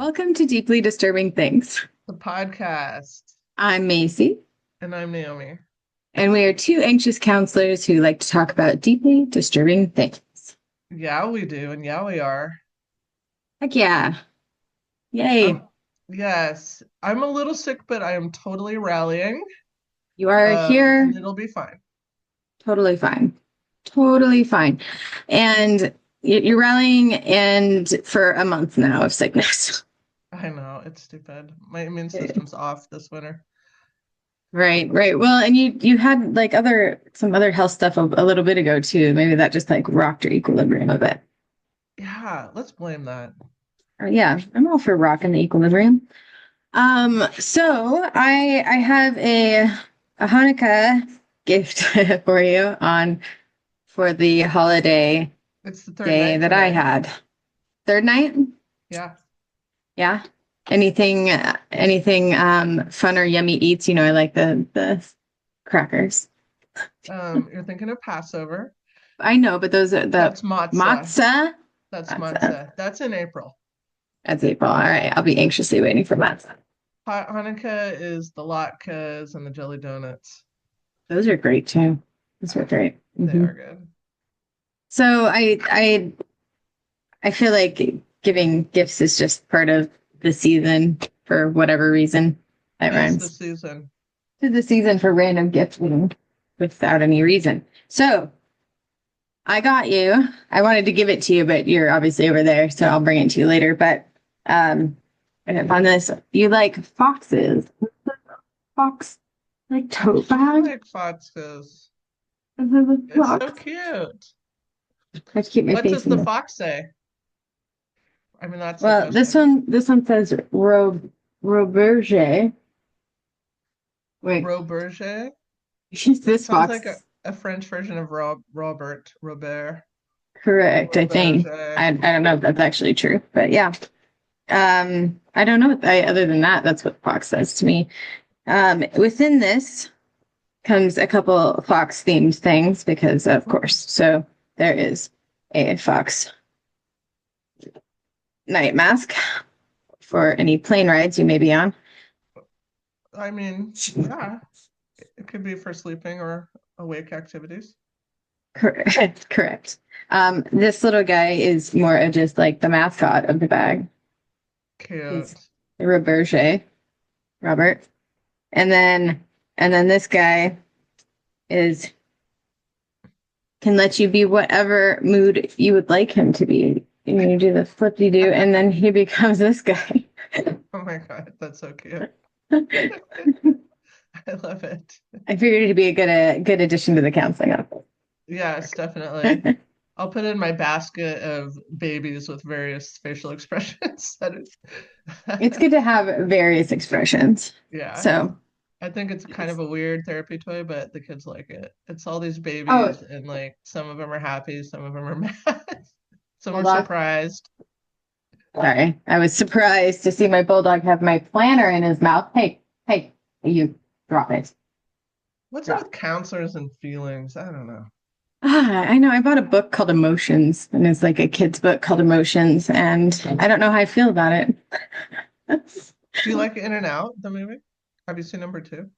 Welcome to Deeply Disturbing Things. The podcast. I'm Macy, And I'm Naomi. and we are two anxious counselors who like to talk about deeply disturbing things. Yeah, we do, and yeah, we are. Heck yeah. Yay. Um, yes, I'm a little sick, but I am totally rallying. You are And here. it'll be fine. Totally fine. Totally fine. And you're rallying and for a month now of sickness. I know, it's stupid. My immune system's off this winter. Right, right. Well, and you had like some other health stuff a little bit ago too. Maybe that just like rocked your equilibrium a bit. Yeah, let's blame that. Yeah, I'm all for rocking the equilibrium. So I have a Hanukkah gift for you for the holiday It's the third day night that I today. had. Third night? Yeah. Yeah. Anything fun or yummy eats? You know, I like the crackers. You're thinking of Passover. I know, but those are the That's matzah. matzah. That's Matzah. matzah. That's in April. That's April. All right. I'll be anxiously waiting for matzah. Hanukkah is the latkes and the jelly donuts. Those are great too. Those are great. They Hmm. are good. So I feel like giving gifts is just part of the season for whatever reason. That Tis the rhymes. season. To the season for random gifting without any reason. So I got you. I wanted to give it to you, but you're obviously over there, so I'll bring it to you later. But on this, you like foxes. Fox like tote I bag? like foxes. It's so Fox. cute. I have to keep my What face does in the this. fox say? I mean, that's the Well, question. this one says Roberge. Wait, Roberge? That this sounds like a, fox. a French version of Robert. Correct, I think. Roberge. I don't know if that's actually true, but yeah. I don't know. Other than that, that's what Fox says to me. Within this comes a couple Fox themed things because, of course. So there is a Fox night mask for any plane rides you may be on. I mean, yeah, it could be for sleeping or awake activities. Correct. Correct. This little guy is more of just like the mascot of the bag. He's Cute. Roberge, Robert. And then this guy is can let you be whatever mood you would like him to be. You do the flip you do, and then he becomes this guy. Oh my God, that's so cute. I I love it. figured it'd be a good addition to the counseling office. Yes, definitely. I'll put in my basket of babies with various facial expressions. It's good to have various expressions. Yeah, So, I think it's kind of a weird therapy toy, but the kids like it. It's all these oh, babies, and like some of them are happy, some of them are mad, some are bulldog. surprised. Sorry, I was surprised to see my bulldog have my planner in his mouth. Hey, you drop it. What's it Drop. with counselors and feelings? I don't know. I know. I bought a book called Emotions, and it's like a kid's book called Emotions, and I don't know how I feel about it. Do you like In and Out, the movie? Have you seen number two?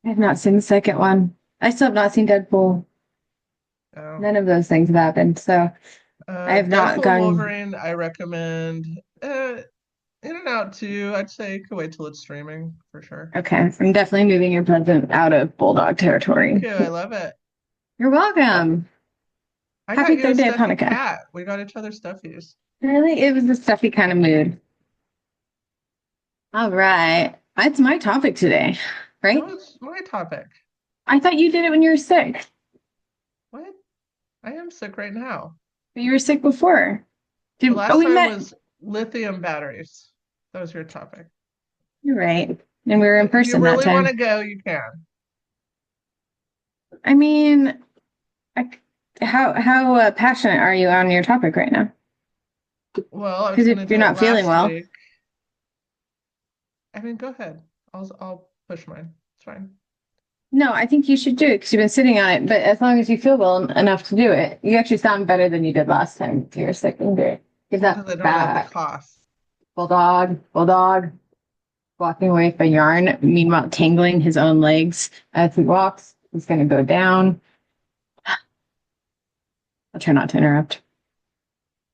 I have not seen the second one. I still have not seen Deadpool. Oh. None of those things have happened, so I have not Deadpool and gone. Wolverine, I recommend. In and Out too. I'd say you could wait till it's streaming for sure. Okay, I'm definitely moving your present out of Bulldog Thank territory. you. I love it. You're welcome. I got Happy you a third day of stuffy Hanukkah. cat. We got each other stuffies. Really? It was a stuffy kind of mood. All right. That's my topic today, right? No, it's my topic. I thought you did it when you were sick, What? I am sick right now. but you were sick before. The Oh, last we time met. was lithium batteries. That was your topic. You're right. And we were in If you person that really want time. to go, you can. I mean, I, how passionate are you on your topic right now? Well, I was Because going to if you're do it not feeling last well, week. I mean, go ahead. I'll push mine. It's fine. no, I think you should do it because you've been sitting on it. But as long as you feel well enough to do it, you actually sound better than you did last time you were sick and good. Give Because that I don't have the back. cough. Bulldog, bulldog, walking away with a yarn, meanwhile tangling his own legs as he walks. He's going to go down. I'll try not to interrupt.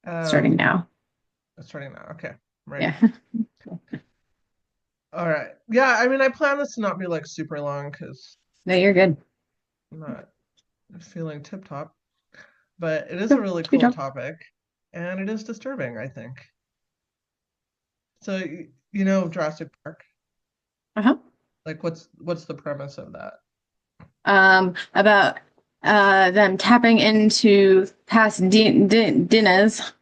Starting Um, now. Starting now. Okay, I'm ready. Yeah. All right. Yeah, I mean, I plan this to not be like super long because No, you're good. I'm not feeling tip top, but it is a Go, really to cool talk. topic and it is disturbing, I think. So, you know, Jurassic Park, Uh-huh. like what's the premise of that? About them tapping into past dinners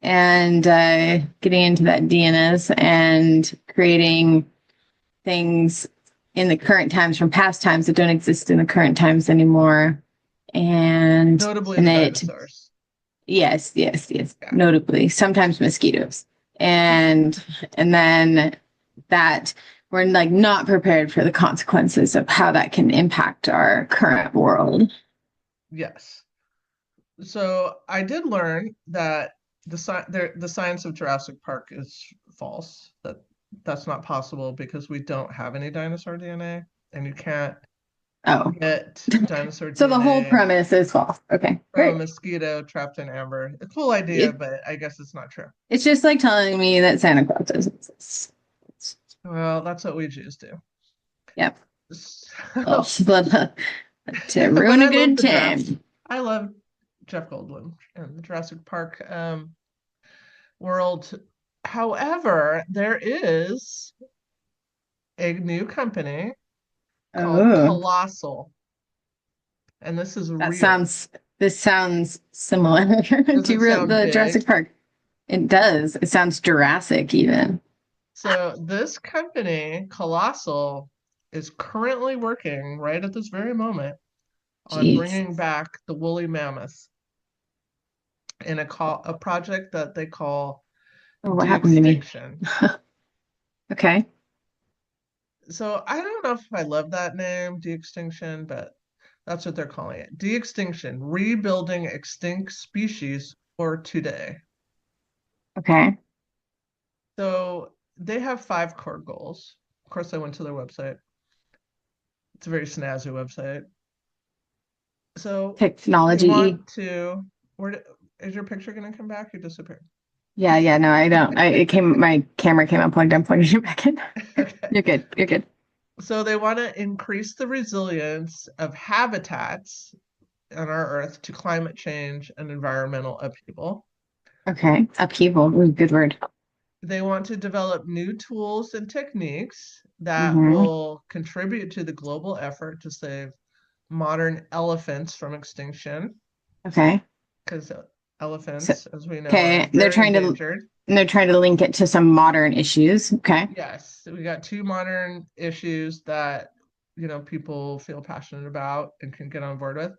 and getting into that DNS and creating things in the current times from past times that don't exist in the current times anymore. Notably And the it, dinosaurs. yes, yes, yes, Yeah. notably, sometimes mosquitoes. And then that we're like not prepared for the consequences of how that can impact our current world. Yes. So I did learn that the science of Jurassic Park is false. That's not possible because we don't have any dinosaur DNA, and you can't Oh, get dinosaur so the whole DNA premise is false. Okay, from a great. mosquito trapped in amber. A cool idea, It, but I guess it's not true. it's just like telling me that Santa Claus doesn't exist. Well, that's what we Jews do. Yep. Oh, So, to but ruin a I love good the Jurassic. time. I love Jeff Goldblum and the Jurassic Park world. However, there is a new company called Oh, Colossal, and this is that real. sounds, this sounds similar Does to it sound the big? Jurassic Park. It does. It sounds Jurassic even. So this company, Colossal, is currently working right at this very moment on Jeez. bringing back the woolly mammoth in a project that they call Oh, what happened to me? de-extinction. Okay. So I don't know if I love that name, de-extinction, but that's what they're calling it. De-extinction, rebuilding extinct species for today. Okay. So they have 5 core goals. Of course, I went to their website. It's a very snazzy website. So they Technology. want to. Is your picture going to come back? You disappeared. Yeah, yeah, no, I don't. It came, my camera came unplugged. I'm plugging it back in. Okay. You're good. You're good. So they want to increase the resilience of habitats on our Earth to climate change and environmental upheaval. Okay. Upheaval. Ooh, good word. They want to develop new tools and techniques that Mm-hmm. will contribute to the global effort to save modern elephants from extinction, Okay. because So, elephants, as we know, are okay. very endangered. They're trying to link it to some modern issues. Okay. Yes, we got 2 modern issues that people feel passionate about and can get on board with.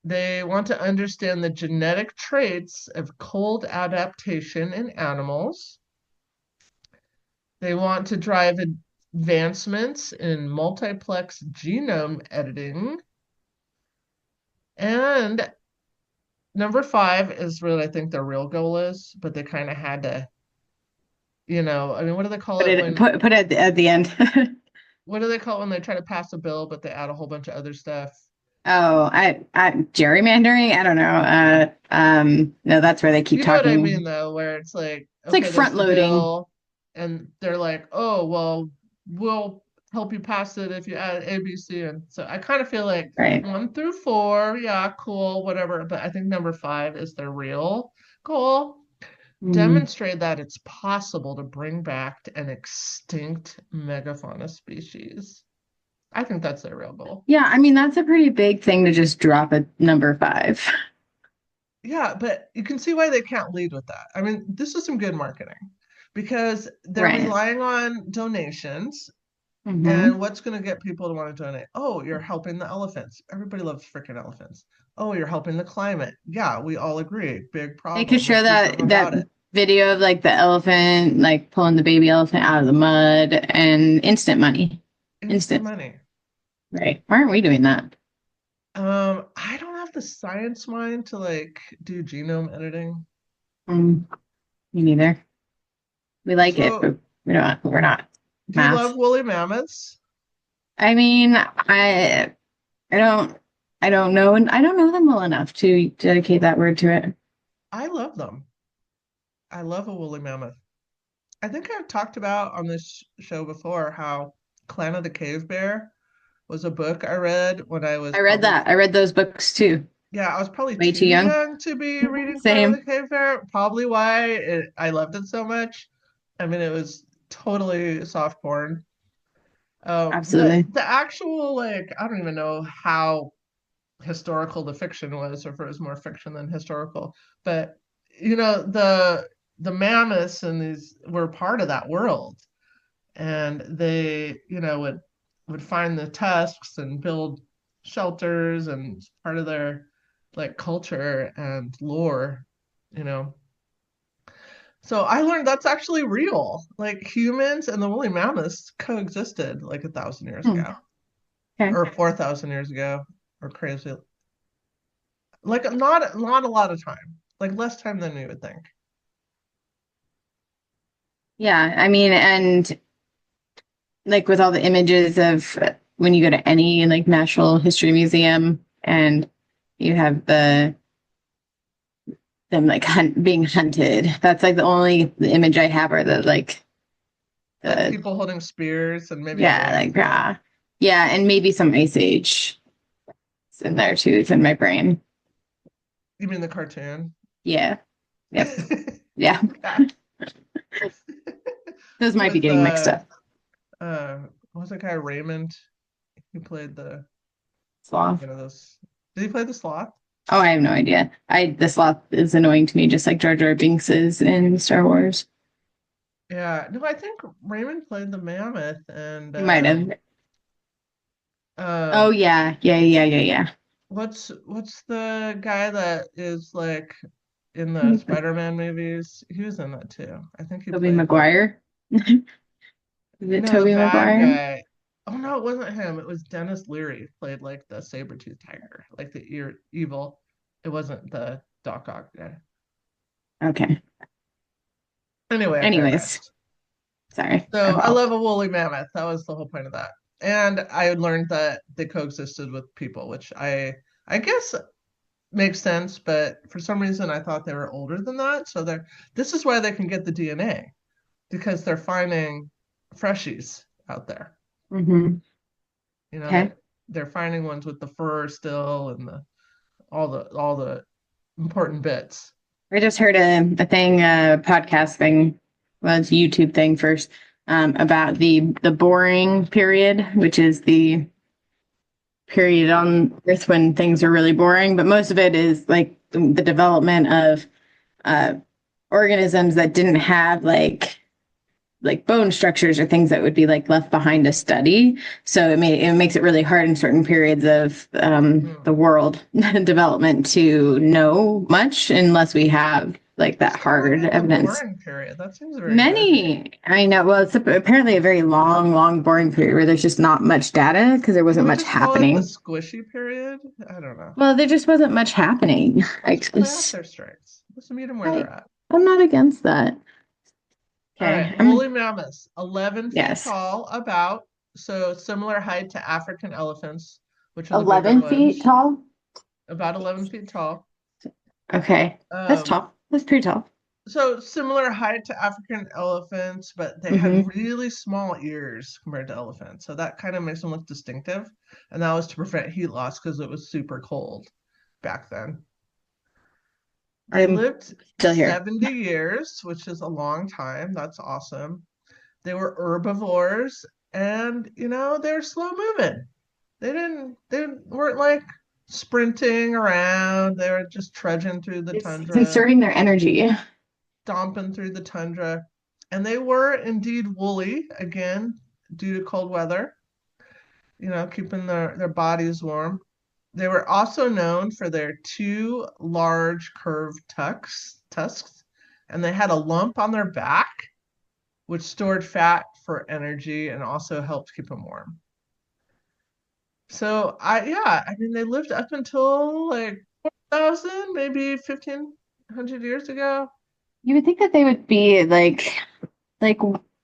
They want to understand the genetic traits of cold adaptation in animals. They want to drive advancements in multiplex genome editing. And number 5 is what I think their real goal is, but they kind of had to, I mean, what do they call it when Put it at the end. what do they call it when they try to pass a bill, but they add a whole bunch of other stuff? Oh, gerrymandering. I don't know. No, that's where they keep You know what I mean, talking. though, where it's like, It's like okay, there's front the loading. bill, and they're like, oh, well, we'll help you pass it if you add A, B, C. And so I kind of feel like Right. 1 through 4, yeah, cool, whatever. But I think number 5 is their real goal. Mm. Demonstrate that it's possible to bring back an extinct megafauna species. I think that's their real goal. Yeah, I mean, that's a pretty big thing to just drop at number five. Yeah, but you can see why they can't lead with that. I mean, this is some good marketing because they're Right. relying on donations. Mm-hmm. And what's going to get people to want to donate? Oh, you're helping the elephants. Everybody loves freaking elephants. Oh, you're helping the climate. Yeah, we all agree. Big They could problem. show Let's do something that about it. video of like the elephant, like pulling the baby elephant out of the mud and instant money. Instant Instant. money. Right. Why aren't we doing that? I don't have the science mind to like do genome editing. Mm, me neither. We like it, So, but we're not do you love math. woolly mammoths? I mean, I don't I don't know, and I don't know them well enough to dedicate that word to it. I love them. I love a woolly mammoth. I think I've talked about on this show before how Clan of the Cave Bear was a book I read when I was I read probably, that. I read those books too. yeah, I was probably Way too too young. young to be reading Clan of the Same. Cave Bear. Probably why I loved it so much. I mean, it was totally soft porn. The Absolutely. the actual like I don't even know how historical the fiction was, or if it was more fiction than historical. But the mammoths and these were part of that world, and they would find the tusks and build shelters and part of their like culture and lore, you know. So I learned that's actually real. Like humans and the woolly mammoths coexisted like 1,000 years Hmm. ago Okay. or 4,000 years ago or crazy. Like not a lot of time. Like less time than you would think. Yeah, I mean, and like with all the images of when you go to any like National History Museum and you have them like being hunted. That's like the image I have are the like Like the people holding spears and maybe yeah, nails like in them. yeah, and maybe some Ice Age is in there too. It's in my brain. You mean the cartoon? Yeah. Yep. Yeah. Yeah. Those might be With getting mixed up. what was that guy Raymond? He played the Sloth. those. Did he play the sloth? Oh, I have no idea. The sloth is annoying to me, just like Jar Jar Binks is in Star Wars. Yeah, no, I think Raymond played the mammoth, and He might have. Oh um, yeah, yeah. what's the guy that is like in the Spider-Man movies? He was in that too. I think he Tobey played the Maguire. Is it no, the Tobey bad Maguire? guy. Oh no, it wasn't him. It was Dennis Leary played like the saber-tooth tiger, like the evil. It wasn't the Doc Ock guy. Okay. Anyway, I Anyways, digressed. sorry. I So I apologize. love a woolly mammoth. That was the whole point of that. And I learned that they coexisted with people, which I guess makes sense, but for some reason I thought they were older than that. So this is why they can get the DNA because they're finding freshies out there. Hmm. You know, Okay. they're finding ones with the fur still and the all the important bits. I just heard a thing, a podcast thing, well, it's a YouTube thing first, about the boring period, which is the period on Earth when things are really boring. But most of it is like the development of uh, organisms that didn't have like bone structures or things that would be like left behind to study. So it makes it really hard in certain periods of Hmm. the world development to know much unless we have like that What's going hard on in the evidence. boring period? That seems very busy. Many, I know. Well, it's apparently a very long, boring period where there's just not much data because there Can wasn't we much just call it the happening. squishy period? I don't know. Well, there just wasn't much happening. Let's play off their strengths. Let's meet them where they're I, at. I'm not against that. All right, Okay. woolly mammoths, 11 feet Yes. tall, about, so similar height to African elephants, which are the bigger 11 feet ones, tall. about 11 feet tall. Okay. That's Um, tall. That's pretty tall. so similar height to African elephants, but they had Hmm. really small ears compared to elephants. So that kind of makes them look distinctive. And that was to prevent heat loss because it was super cold back then. They I'm lived still here. 70 years, which is a long time. That's awesome. They were herbivores and, they're slow moving. They weren't like sprinting around. They were just trudging through the It's tundra, conserving their energy. stomping through the tundra. And they were indeed woolly, again, due to cold weather, keeping their bodies warm. They were also known for their two large curved tusks, and they had a lump on their back, which stored fat for energy and also helped keep them warm. So yeah, I mean they lived up until like 4,000, maybe 1,500 years ago. You would think that they would be like Like,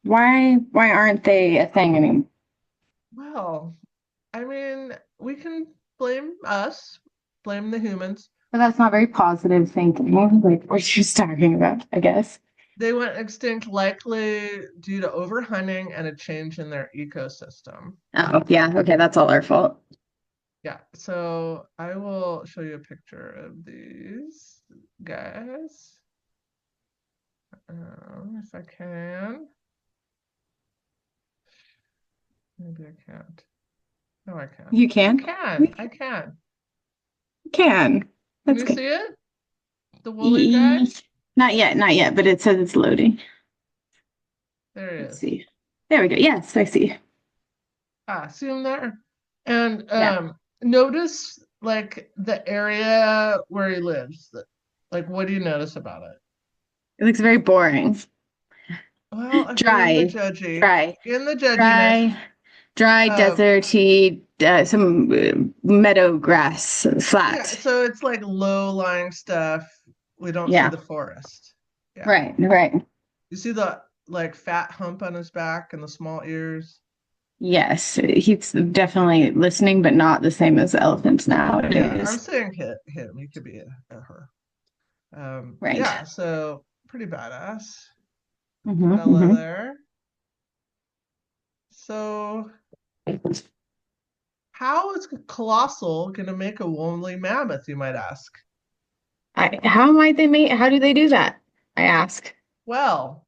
why aren't they a thing anymore? Well, I mean, we can blame us, blame the humans. But that's not very positive thinking, like what you're just talking about, I guess. They went extinct likely due to overhunting and a change in their ecosystem. Oh, yeah. Okay, that's all our fault. Yeah, so I will show you a picture of these guys, if I can. Maybe I can't. No, I can. You I can? can. I can. You can. Can That's you good. see it? The woolly guy? E- not yet, but it says it's loading. There it Let's is. see. There we go. Yes, I see. Ah, see him there? And Yeah. notice like the area where he lives. Like, what do you notice about it? It looks very boring. Well, if you're in the Dry, judgy, dry, in the judginess, dry, dry, um, deserty, some meadow grass, yeah, flat. so it's like low-lying stuff. We don't see Yeah. the forest. Yeah. Right, right. You see the like fat hump on his back and the small ears? Yes, he's definitely listening, but not the same as elephants Yeah, I'm nowadays. saying him. He could be a her. Right. Yeah, so pretty badass fella Hmm. there. So how is Colossal gonna make a woolly mammoth, you might ask? How might they make, how do they do that? I ask. Well,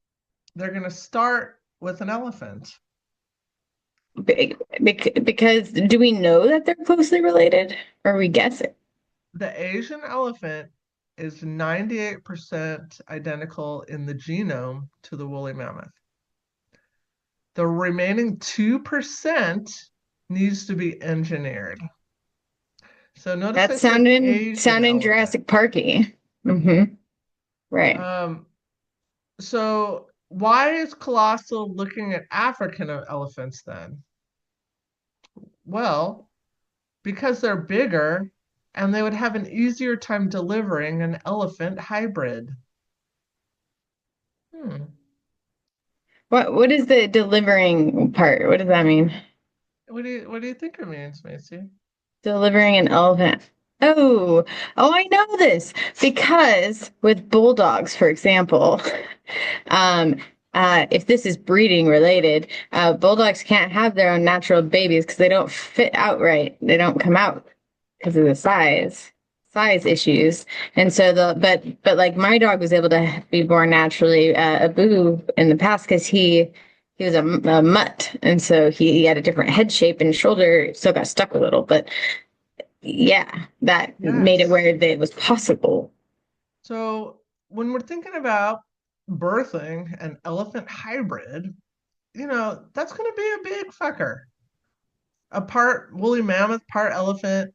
they're gonna start with an elephant. Because do we know that they're closely related, or are we guessing? The Asian elephant is 98% identical in the genome to the woolly mammoth. The remaining 2% needs to be engineered. So notice I That's said sounding Asian sounding elephant. Jurassic Parky. Mm-hmm. Right. Um, so why is Colossal looking at African elephants then? Well, because they're bigger and they would have an easier time delivering an elephant hybrid. Hmm. What is the delivering part? What does that mean? What do you think it means, Macy? Delivering an elephant. Oh, oh, I know this because with bulldogs, for example, um, if this is breeding related, bulldogs can't have their own natural babies because they don't fit out right. They don't come out because of the size issues. And so but like my dog was able to be born naturally, a boo in the past because he was a mutt, and so he had a different head shape and shoulder, still got stuck a little, but yeah, that made it Yes. where it was possible. So when we're thinking about birthing an elephant hybrid, that's going to be a big fucker. A part woolly mammoth, part elephant.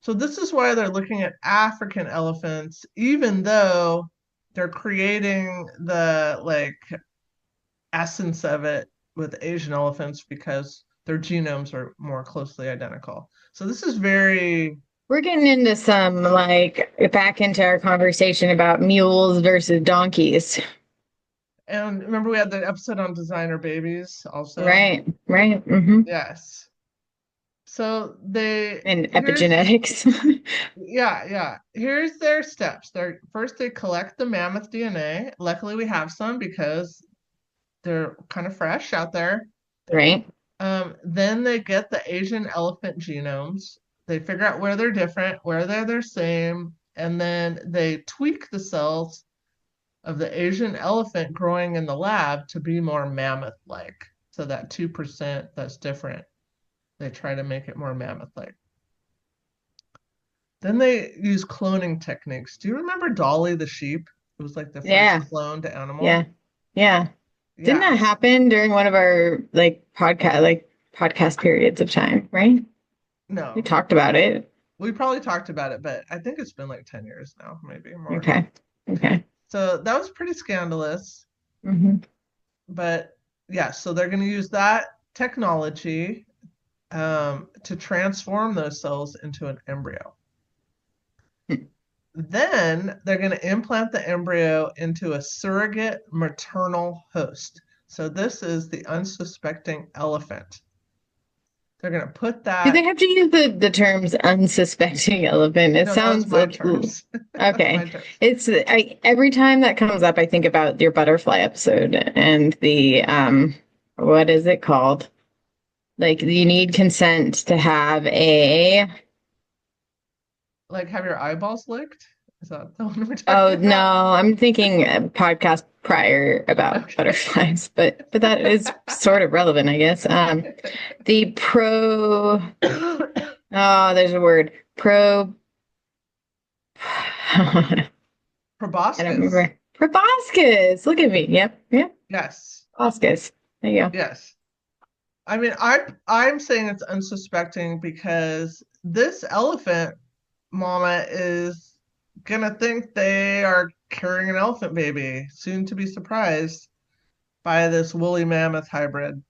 So this is why they're looking at African elephants, even though they're creating the like essence of it with Asian elephants because their genomes are more closely identical. So this is very, We're getting into some like back into our conversation about mules versus donkeys. and remember we had the episode on designer babies also. Right, right. Hmm. Yes. So And here's, epigenetics. yeah. Here's their steps. First they collect the mammoth DNA. Luckily we have some because they're kind of fresh out there. Right. Then they get the Asian elephant genomes. They figure out where they're different, where they're the same, and then they tweak the cells of the Asian elephant growing in the lab to be more mammoth-like. So that 2% that's different, they try to make it more mammoth-like. Then they use cloning techniques. Do you remember Dolly the sheep? It was like the first Yeah, cloned animal. yeah, yeah. Didn't that Yes. happen during one of our podcast periods of time, right? We No. talked about it. We probably talked about it, but I think it's been like 10 years now, maybe more. Okay. Okay. So that was pretty scandalous. Hmm. But yeah, so they're going to use that technology to transform those cells into an embryo. Then they're going to implant the embryo into a surrogate maternal host. So this is the unsuspecting elephant. They're going to put Do they that. have to use the terms unsuspecting elephant? It No, that was sounds my terms. That's okay. my terms. Every time that comes up, I think about your butterfly episode and the what is it called? Like you need consent to have a Like, have your eyeballs licked? Is that the one we're oh talking no, about? I'm thinking a podcast prior about Okay. butterflies, but that is sort of relevant, I guess. The pro oh, there's a word. Pro I don't Proboscis. remember. Proboscis. Look at me. Yep. Yep. Yes. Proboscis. There you go. Yes. I mean, I'm saying it's unsuspecting because this elephant mama is gonna think they are carrying an elephant baby, soon to be surprised by this woolly mammoth hybrid.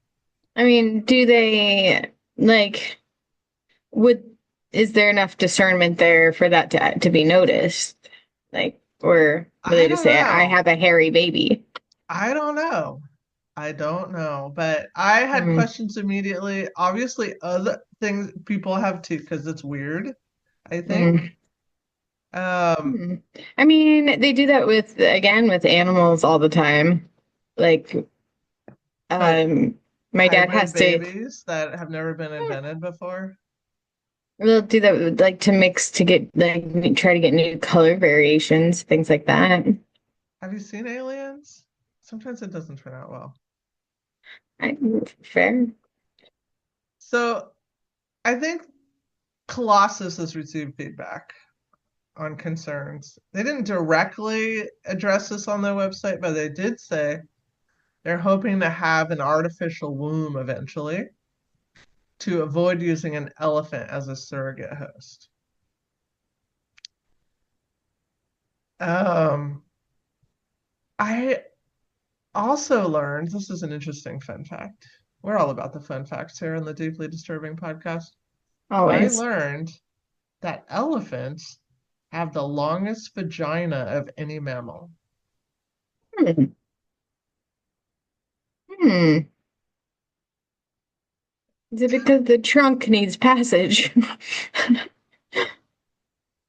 I mean, do they like would is there enough discernment there for that to be noticed? Like, or will I they just don't say, I know. have a hairy baby? I don't know. I don't know. But I had Hmm. questions immediately. Obviously, other things people have too, because it's weird, I think. Hmm. Um, Hmm. I mean, they do that with again with animals all the time. Like, but um, my dad hybrid has to. babies that have never been invented before. We'll do that with, like to mix to get like try to get new color variations, things like that. Have you seen Aliens? Sometimes it doesn't turn out well. I, fair. So I think Colossus has received feedback on concerns. They didn't directly address this on their website, but they did say they're hoping to have an artificial womb eventually to avoid using an elephant as a surrogate host. Um, I also learned this is an interesting fun fact. We're all about the fun facts here on the Deeply Disturbing podcast. I Always. learned that elephants have the longest vagina of any mammal. Hmm. Hmm. Is it because the trunk needs passage?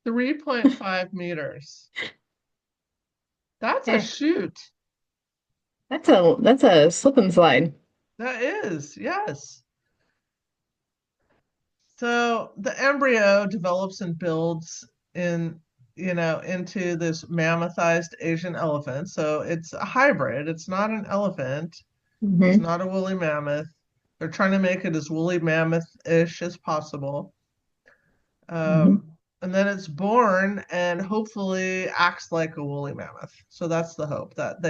3.5 meters. That's a Yeah, shoot. that's a slip and slide. That is, yes. So the embryo develops and builds in, into this mammothized Asian elephant. So it's a hybrid. It's not an elephant. It's Hmm. not a woolly mammoth. They're trying to make it as woolly mammoth-ish as possible. Hmm. And then it's born and hopefully acts like a woolly mammoth. So that's the hope that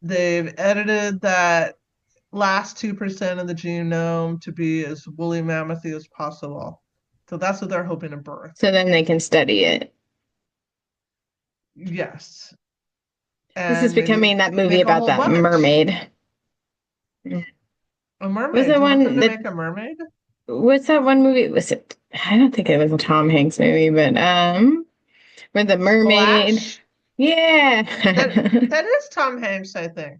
they've edited that last 2% of the genome to be as woolly mammothy as possible. So that's what they're hoping to birth. So then they can study it. Yes. This is And maybe becoming that movie make a about whole that bunch. mermaid. A Was mermaid. that You want them one to that make a mermaid? what's that one movie? Was it I don't think it was a Tom Hanks movie, but where the mermaid. Splash? Yeah. That is Tom Hanks, I think.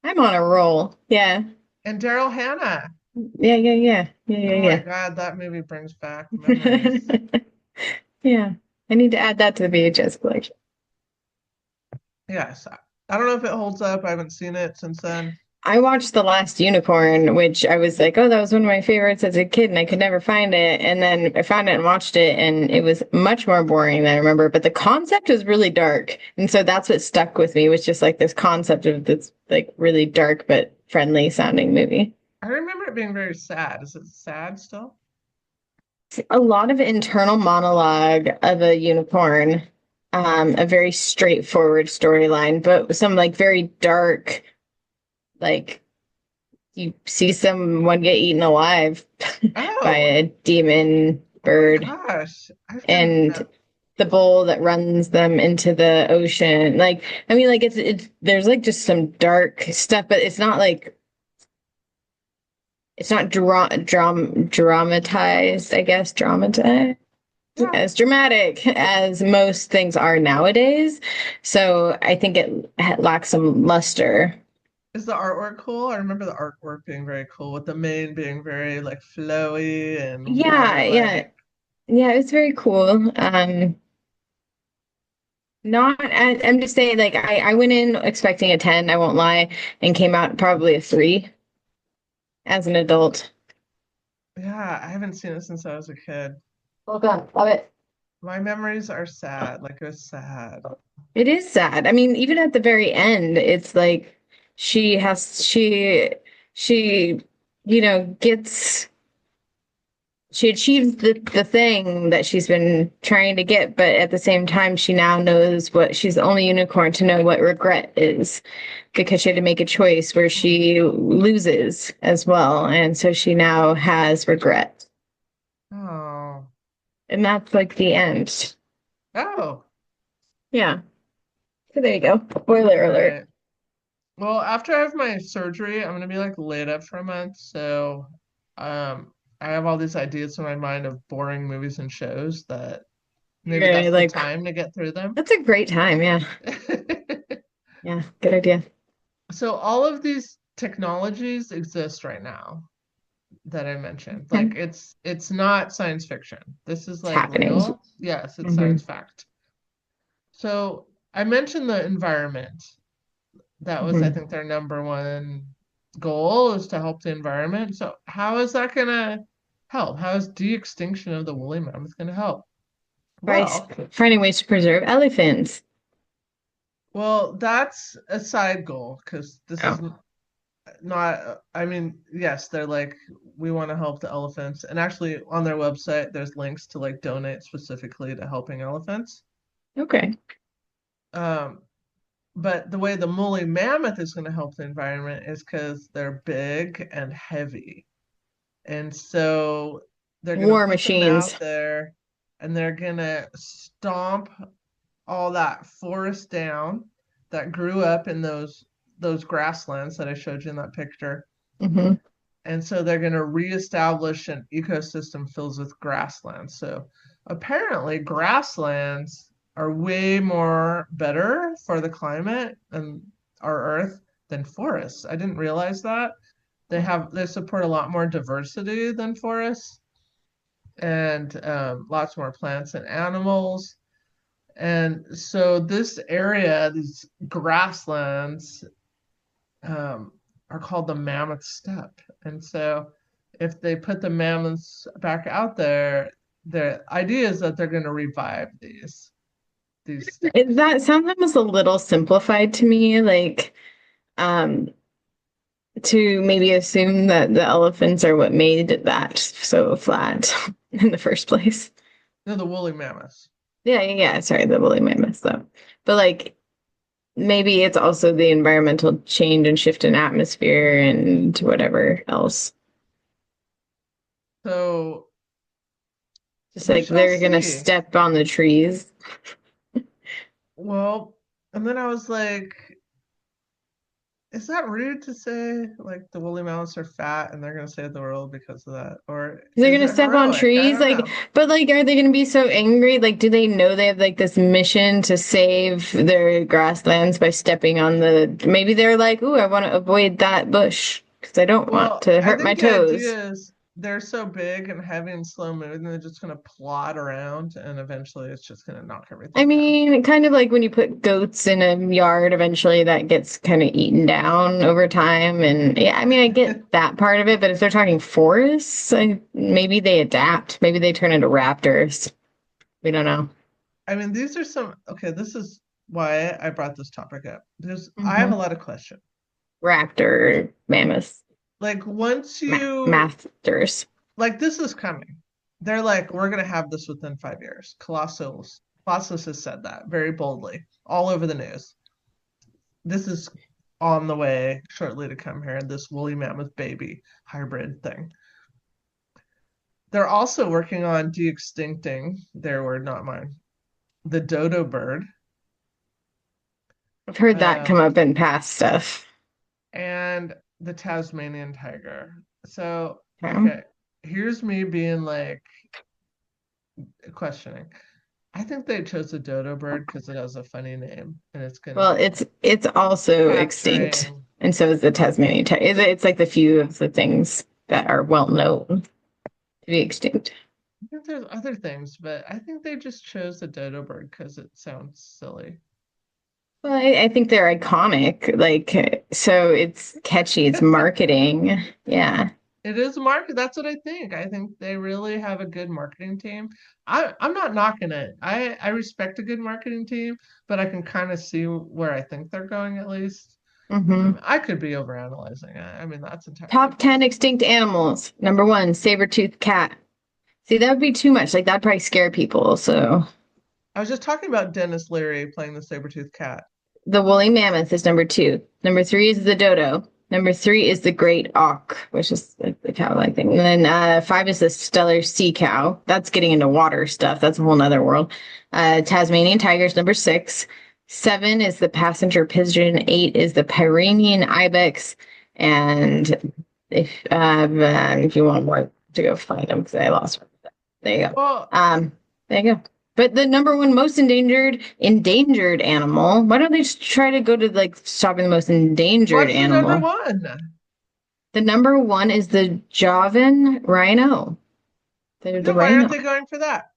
I'm on a roll. Yeah. And Daryl Hannah. Yeah, yeah, yeah. Yeah, Oh my yeah, God, that movie brings back memories. yeah. Yeah. I need to add that to the VHS collection. Yes. I don't know if it holds up. I haven't seen it since then. I watched The Last Unicorn, which I was like, oh, that was one of my favorites as a kid, and I could never find it. And then I found it and watched it, and it was much more boring than I remember. But the concept was really dark. And so that's what stuck with me, was just like this concept of this like really dark but friendly sounding movie. I remember it being very sad. Is it sad still? A lot of internal monologue of a unicorn, a very straightforward storyline, but some like very dark, like you see someone get eaten alive by Oh, a demon oh my bird gosh. I've got to and the bull that runs them into the ocean. Like, I mean, like it's there's like just some dark stuff, but it's not dramatized, I guess, dramatized yeah. as dramatic as most things are nowadays. So I think it lacks some luster. Is the artwork cool? I remember the artwork being very cool, with the mane being very like flowy and Yeah, yeah, water-like. yeah, it's very cool. Not I'm just saying, like, I went in expecting a 10, I won't lie, and came out probably a 3 as an adult. Yeah, I haven't seen it since I was a kid. Well done. Love it. My memories are sad. Like it was sad. It is sad. I mean, even at the very end, it's like she has she gets she achieves the thing that she's been trying to get, but at the same time, she now knows what she's the only unicorn to know what regret is because she had to make a choice where she loses as well. And so she now has regret. Oh. And that's like the end. Oh. Yeah. So there you go. Spoiler All alert. right. Well, after I have my surgery, I'm gonna be like laid up for a month. So, I have all these ideas in my mind of boring movies and shows that maybe You're that's the like, time to get through them. that's a great time. Yeah. Yeah. Good idea. So all of these technologies exist right now that I mentioned. Okay. Like it's not science fiction. This is It's like happening. real. Yes, it's Hmm. science fact. So I mentioned the environment. That was, I Hmm. think, their number one goal is to help the environment. So how is that gonna help? How is de-extinction of the woolly mammoth gonna help? By Well, finding ways to preserve elephants. that's a side goal because this Oh. is not, I mean, yes, they're like, we want to help the elephants. And actually, on their website, there's links to like donate specifically to helping elephants. Okay. Um, but the way the woolly mammoth is going to help the environment is because they're big and heavy. And so they're going to War put them out machines. there and they're going to stomp all that forest down that grew up in those grasslands that I showed you in that picture. Hmm. And so they're going to reestablish an ecosystem filled with grasslands. So apparently, grasslands are way more better for the climate and our Earth than forests. I didn't realize that. They support a lot more diversity than forests and lots more plants and animals. And so this area, these grasslands, um, are called the Mammoth Steppe. And so if they put the mammoths back out there, the idea is that they're going to revive these steppes. That sounds almost a little simplified to me, like um, to maybe assume that the elephants are what made that so flat in the first place. No, the woolly mammoths. Yeah, yeah, yeah. Sorry, the woolly mammoth stuff. But like maybe it's also the environmental change and shift in atmosphere and whatever else. So Just we like shall they're gonna see. step on the trees. Well, and then I was like, is that rude to say like the woolly mammoths are fat and they're going to save the world because of that? Or They're is gonna it step on heroic? I trees, don't like, know. but like, are they gonna be so angry? Like, do they know they have like this mission to save their grasslands by stepping on the? Maybe they're like, "Ooh, I want to avoid that bush because I don't want Well, to I hurt my think the toes." idea is they're so big and heavy and slow moving, they're just going to plod around and eventually it's just going to knock I everything down. mean, kind of like when you put goats in a yard, eventually that gets kind of eaten down over time. And yeah, I mean, I get that part of it, but if they're talking forests, maybe they adapt. Maybe they turn into raptors. We don't know. I mean, these are some, okay, this is why I brought this topic up because I have a Hmm. lot of questions. Raptor mammoths, Like, once you, masters. like, this is coming. They're like, we're going to have this within 5 years. Colossus has said that very boldly all over the news. This is on the way shortly to come here, this woolly mammoth baby hybrid thing. They're also working on de-extincting, their word, not mine, the dodo bird, I've heard that come um, up in past stuff. and the Tasmanian tiger. So, Okay. okay, here's me being like questioning. I think they chose the dodo bird because it has a funny name and it's gonna Well, be it's also extinct capturing. And so is the Tasmanian tiger. It's like the few of the things that are well known to be extinct. I think there's other things, but I think they just chose the dodo bird because it sounds silly. Well, I think they're iconic. Like, so it's catchy, it's marketing. Yeah. It is market. That's what I think. I think they really have a good marketing team. I'm not knocking it. I respect a good marketing team, but I can kind of see where I think they're going at least. Hmm. I could be overanalyzing it. I mean, that's entirely Top 10 extinct animals. Number one, saber-toothed cat. See, that would be too much. Like, that'd probably scare people. So I was just talking about Dennis Leary playing the saber-toothed cat. the woolly mammoth is number two. Number three is the dodo. Number three is the great auk, which is the cow-like thing. And then five is the Steller sea cow. That's getting into water stuff. That's a whole nother world. Tasmanian tiger's number six. Seven is the passenger pigeon. Eight is the Pyrenean ibex. And if you want more to go find them, because I lost them. There you go. Well, There you go. But the number one most endangered animal. Why don't they just try to go to like stopping the most endangered what's the number animal? one? The number one is the Javan rhino. The Yeah, why aren't rhino. they going for that?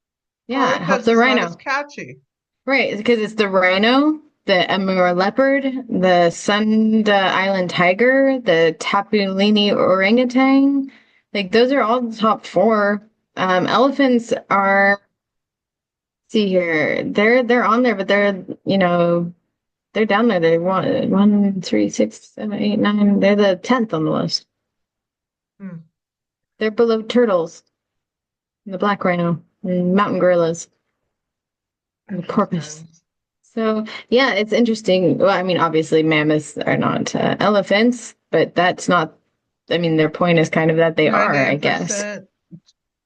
Probably Yeah, help because the it's not as rhino. catchy. Right, because it's the rhino, the Amur leopard, the Sunda Island tiger, the Tapulini orangutan. Like those are all the top four. Elephants are, see here, they're on there, but they're down there. They're one, three, six, seven, eight, nine. They're the 10th on the list. Hmm, They're below turtles, and the black rhino, and mountain gorillas, and the porpoise. interesting. So yeah, it's interesting. Well, I mean, obviously mammoths are not elephants, but that's not. I mean, their point is kind of that they are, I guess. 98%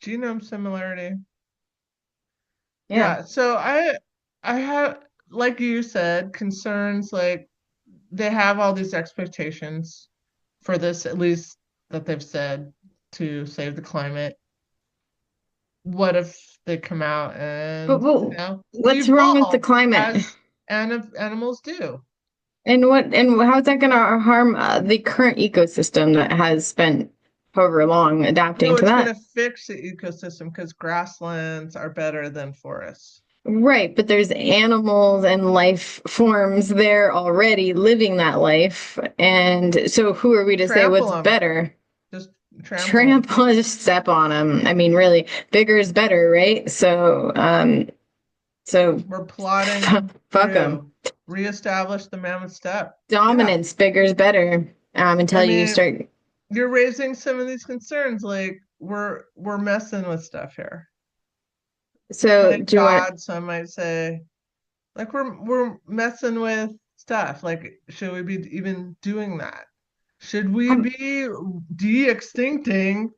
genome similarity. Yeah. Yeah, so I have, like you said, concerns like they have all these expectations for this, at least that they've said, to save the climate. What if they come out But, and, but what's wrong with the evolve climate? as animals do? And how is that going to harm the current ecosystem that has spent however long adapting No, to it's going that? to fix the ecosystem because grasslands are better than forests. Right, but there's animals and life forms there already living that life. And so who are we to say Trample what's them, better? just trample them. Trample, just step on them. I mean, really, bigger is better, right? So We're plotting fuck them. to reestablish the mammoth step. Yeah, Dominance, bigger is better. I Until you mean, start. you're raising some of these concerns, like we're messing with stuff here. So Playing do you want? God, some might say, like we're messing with stuff. Like, should we be even doing that? Should we Um, be de-extincting?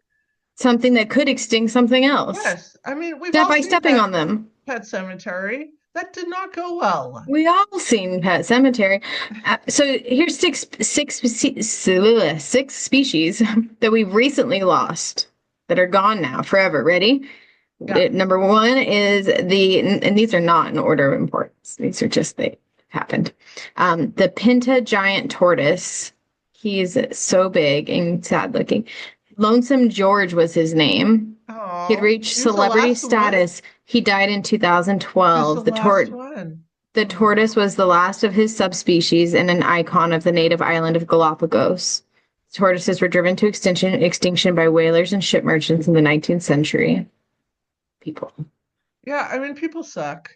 something that could extinct something else. Yes, I mean we've Step all by seen stepping on them. Pet Cemetery. That did not go well. We all seen Pet Cemetery. So here's six species that we've recently lost that are gone now forever. Ready? Yeah. Number one is and these are not in order of importance. These are just they happened. The Pinta giant tortoise. He's so big and sad looking. Lonesome George was his name. He'd Oh, reached he was the celebrity last one. status. He died in He was the 2012. last one. The Oh, tortoise was the last of his subspecies and an icon of the native island of Galapagos. Tortoises were driven to extinction by whalers and ship merchants in the 19th century. People. yeah. I mean, people suck.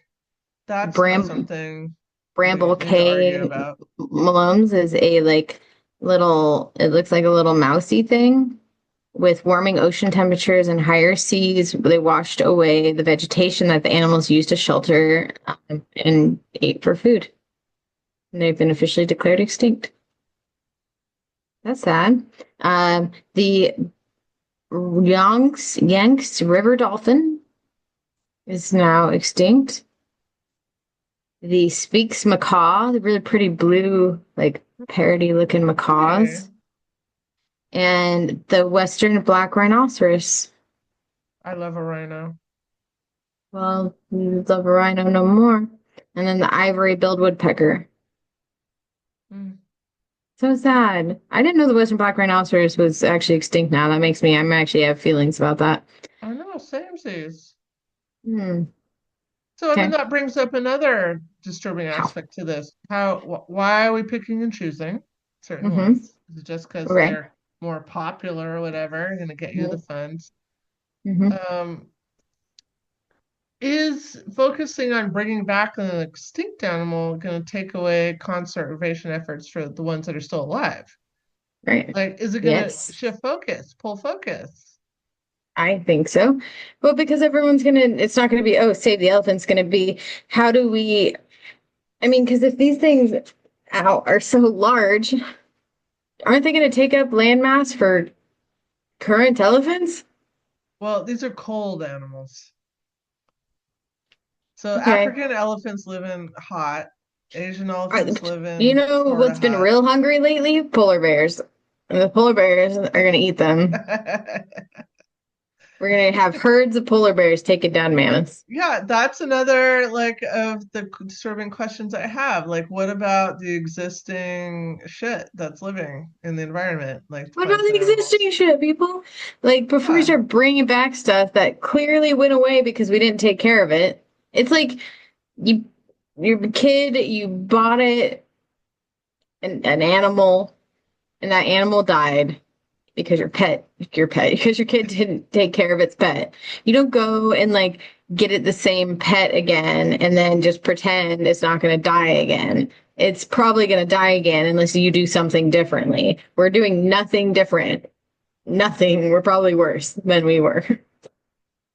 That's not Bram something we Bramble need to argue Cay about. Malomes is a like little, it looks like a little mousy thing. With warming ocean temperatures and higher seas, they washed away the vegetation that the animals used to shelter and ate for food. And they've been officially declared extinct. That's sad. The Yanks river dolphin is now extinct. The Sphinx macaw, the really pretty blue, like parrot-y looking Hey, macaws, and the western black rhinoceros. I love a rhino. Well, you love a rhino no more. And then the ivory-billed woodpecker. Mm. So sad. I didn't know the Western black rhinoceros was actually extinct now. That makes me, I'm actually have feelings about that. I know, same seas. Hmm. So, I mean, Okay. that brings up another disturbing How? aspect to this. Why are we picking and choosing certain Mm-hmm. ones? Is it just because Okay. they're more popular or whatever, going to get you the funds? Mm-hmm. Um, is focusing on bringing back an extinct animal going to take away conservation efforts for the ones that are still alive? Right. Like, is it going to Yes. shift focus, pull focus? I think so. Well, because everyone's gonna, it's not gonna be, oh, save the elephants, gonna be, how do we, I mean, because if these things are so large, aren't they gonna take up land mass for current elephants? Well, these are cold animals. So Okay. African elephants live in hot, Asian Are, elephants live you in know sort of what's been hot. real hungry lately? Polar bears. And the polar bears are gonna eat them. We're gonna have herds of polar bears taking down mammoths. Yeah, that's another like of the disturbing questions I have. Like, what about the existing shit that's living in the environment, like What about plants the and existing animals? shit, people? Like, before we Yeah. start bringing back stuff that clearly went away because we didn't take care of it, it's like you, you're a kid, you bought it, an animal, and that animal died because because your kid didn't take care of its pet. You don't go and like get it the same pet again and then just pretend it's not going to die again. It's probably going to die again unless you do something differently. We're doing nothing different. Nothing. We're probably worse than we were.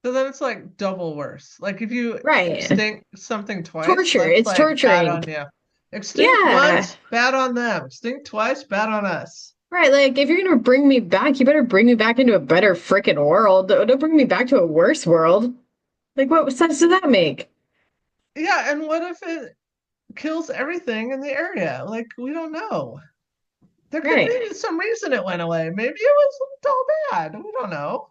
So then it's like double worse. Like if you Right. extinct something twice, Torture. that's It's like bad torturing. on you. Extinct Yeah. once, bad on them. Extinct twice, bad on us. Right. Like, if you're going to bring me back, you better bring me back into a better freaking world. Don't bring me back to a worse world. Like, what sense does that make? Yeah, and what if it kills everything in the area? Like we don't know. There could Right. be some reason it went away. Maybe it wasn't all bad. We don't know.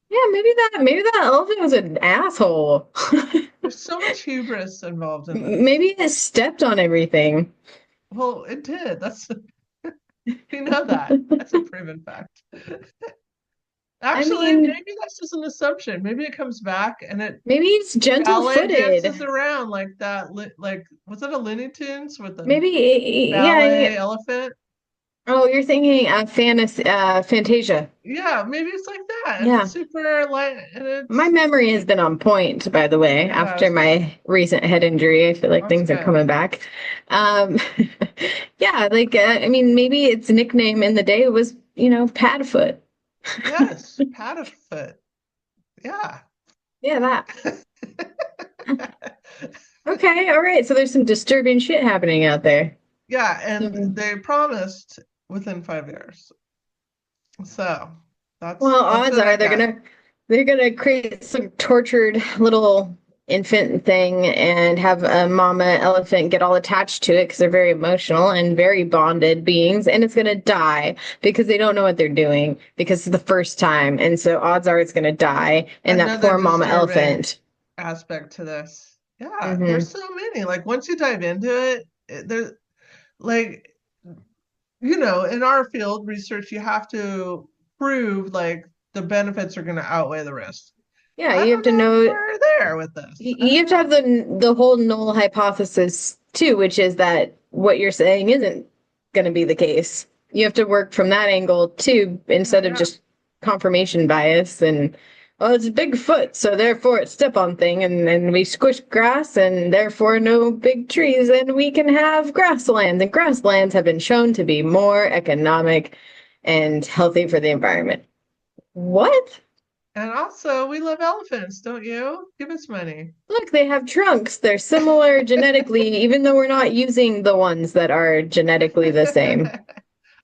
Yeah, maybe that elephant was an asshole. There's so much hubris involved in this. Maybe it stepped on everything. Well, it did. That's we know that. That's a proven fact. I Actually, mean, maybe that's just an assumption. Maybe it comes back and it maybe it's ballet dances gentle-footed. around like that. Like was it a Looney Tunes with the Maybe, yeah, yeah. ballet elephant? Oh, you're thinking Fantasia. Yeah, maybe it's like that, and Yeah. it's super light, and My it's memory has been on point, by the way, it after has been. my recent head injury. I feel like That's things are good. coming back. Um, yeah, like, I mean, maybe its nickname in the day was, Padfoot. Yes, Paddlefoot. Yeah. Yeah, that. Okay, all right. So there's some disturbing shit happening out there. Yeah, and So, they promised within 5 years. So well, that's odds what are I got. they're gonna create some tortured little infant thing and have a mama elephant get all attached to it because they're very emotional and very bonded beings, and it's gonna die because they don't know what they're doing because it's the first time, and so odds are it's gonna die, and that Another poor mama disturbing elephant. aspect to this. Yeah, Hmm. there's so many. Like once you dive into it, there's like in our field research, you have to prove like the benefits are going to outweigh the risks. Yeah, I you have don't to know if know. we're there with this. I You don't have to have know. the whole null hypothesis too, which is that what you're saying isn't going to be the case. You have to work from that angle too, Yeah, instead of yeah. just confirmation bias and, well, it's Bigfoot, so therefore it's step on thing, and we squish grass, and therefore no big trees, and we can have grasslands, and grasslands have been shown to be more economic and healthy for the environment. What? And also, we love elephants, don't you? Give us money. Look, they have trunks. They're similar genetically, even though we're not using the ones that are genetically the same.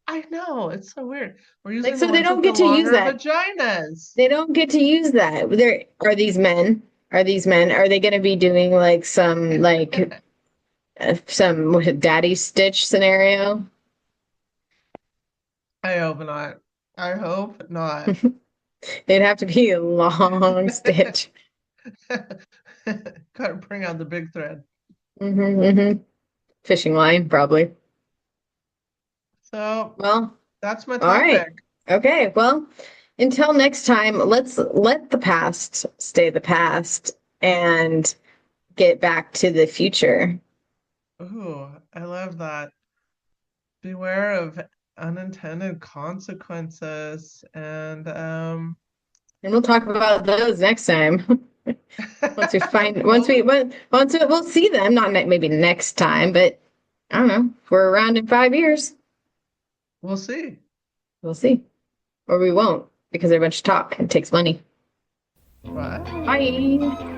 I know, it's so weird. We're Like, using the so they ones don't with the get to use longer that. vaginas. They don't get to use that. There are these men. Are these men? Are they going to be doing like some what, daddy stitch scenario? I hope not. I hope not. It'd have to be a long stitch. Gotta bring out the big thread. Hmm. Hmm. Fishing line, probably. So Well, that's my all right. topic. Okay. Well, until next time, let's let the past stay the past and get back to the future. Ooh, I love that. Beware of unintended consequences and And we'll talk about those next time. Once we find, will we? we'll see them, not maybe next time, but I don't know. If we're around in 5 years, We'll see. we'll see. Or we won't because they're a bunch of talk and takes money. Bye. Bye.